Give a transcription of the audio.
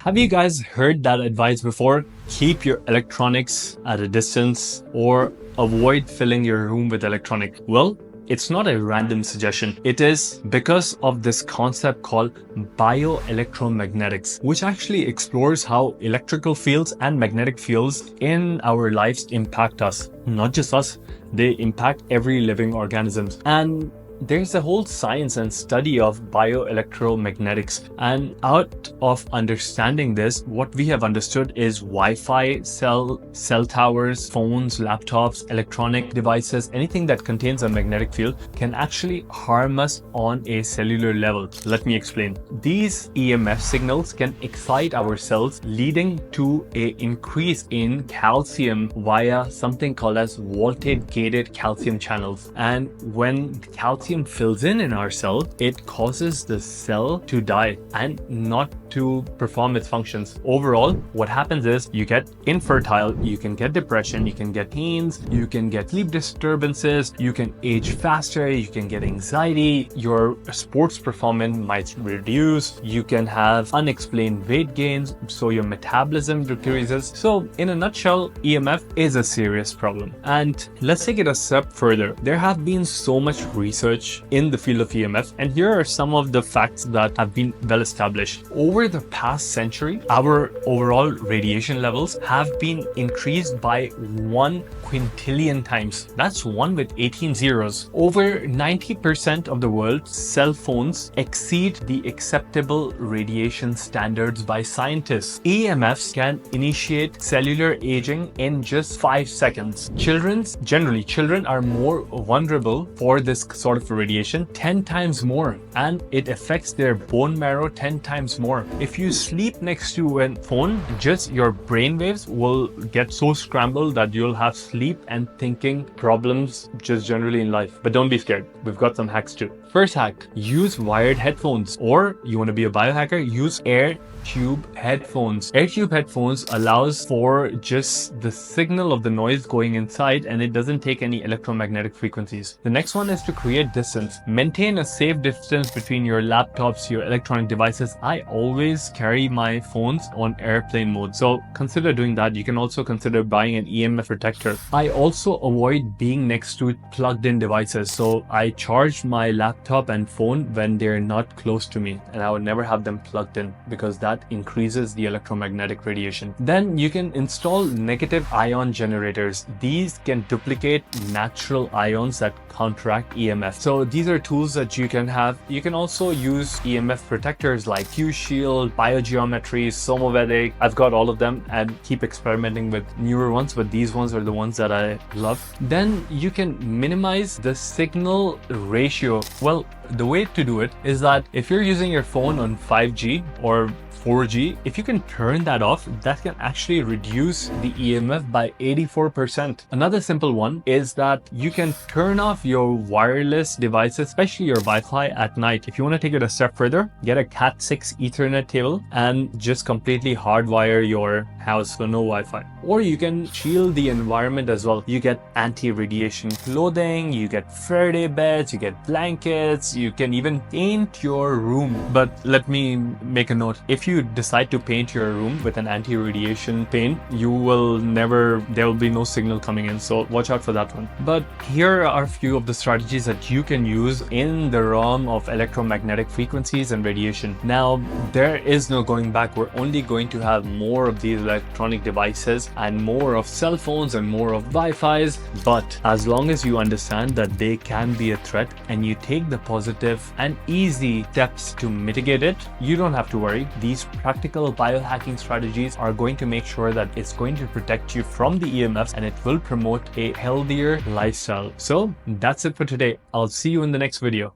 Have you guys heard that advice before? Keep your electronics at a distance or avoid filling your room with electronic. Well, it's not a random suggestion. It is because of this concept called bioelectromagnetics, which actually explores how electrical fields and magnetic fields in our lives impact us. Not just us, they impact every living organism. And there's a whole science and study of bioelectromagnetics, and out of understanding this, what we have understood is Wi-Fi, cell towers, phones, laptops, electronic devices, anything that contains a magnetic field can actually harm us on a cellular level. Let me explain. These EMF signals can excite our cells, leading to an increase in calcium via something called as voltage-gated calcium channels. And when calcium fills in our cell, it causes the cell to die and not to perform its functions. Overall, what happens is you get infertile, you can get depression, you can get pains, you can get sleep disturbances, you can age faster, you can get anxiety, your sports performance might reduce, you can have unexplained weight gains, so your metabolism decreases. So in a nutshell, EMF is a serious problem. And let's take it a step further. There have been so much research in the field of EMF, and here are some of the facts that have been well established. Over the past century, our overall radiation levels have been increased by 1 quintillion times. That's 1 with 18 zeros. Over 90% of the world's cell phones exceed the acceptable radiation standards by scientists. EMFs can initiate cellular aging in just 5 seconds. Children are more vulnerable for this sort of radiation 10 times more, and it affects their bone marrow 10 times more. If you sleep next to a phone, just your brain waves will get so scrambled that you'll have sleep and thinking problems just generally in life. But don't be scared, we've got some hacks too. First hack, use wired headphones, or you want to be a biohacker, use air tube headphones. Air tube headphones allows for just the signal of the noise going inside, and it doesn't take any electromagnetic frequencies. The next one is to create distance. Maintain a safe distance between your laptops, your electronic devices. I always carry my phones on airplane mode, so consider doing that. You can also consider buying an EMF protector. I also avoid being next to plugged in devices, so I charge my laptop and phone when they're not close to me, and I would never have them plugged in because that increases the electromagnetic radiation. Then you can install negative ion generators. These can duplicate natural ions that counteract EMF. So these are tools that you can have. You can also use EMF protectors like Q-Shield, Biogeometry, Somovedic. I've got all of them and keep experimenting with newer ones, but these ones are the ones that I love. Then you can minimize the signal ratio. Well, the way to do it is that if you're using your phone on 5G or 4G, if you can turn that off, that can actually reduce the EMF by 84%. Another simple one is that you can turn off your wireless devices, especially your Wi-Fi, at night. If you want to take it a step further, get a Cat6 Ethernet cable and just completely hardwire your house so no Wi-Fi. Or you can shield the environment as well. You get anti-radiation clothing, you get Faraday beds, you get blankets, you can even paint your room. But let me make a note. If you decide to paint your room with an anti-radiation paint, there will be no signal coming in, so watch out for that one. But here are a few of the strategies that you can use in the realm of electromagnetic frequencies and radiation. Now, there is no going back. We're only going to have more of these electronic devices and more of cell phones and more of Wi-Fi's, but as long as you understand that they can be a threat and you take the positive and easy steps to mitigate it, you don't have to worry. These practical biohacking strategies are going to make sure that it's going to protect you from the EMFs, and it will promote a healthier lifestyle. So that's it for today. I'll see you in the next video.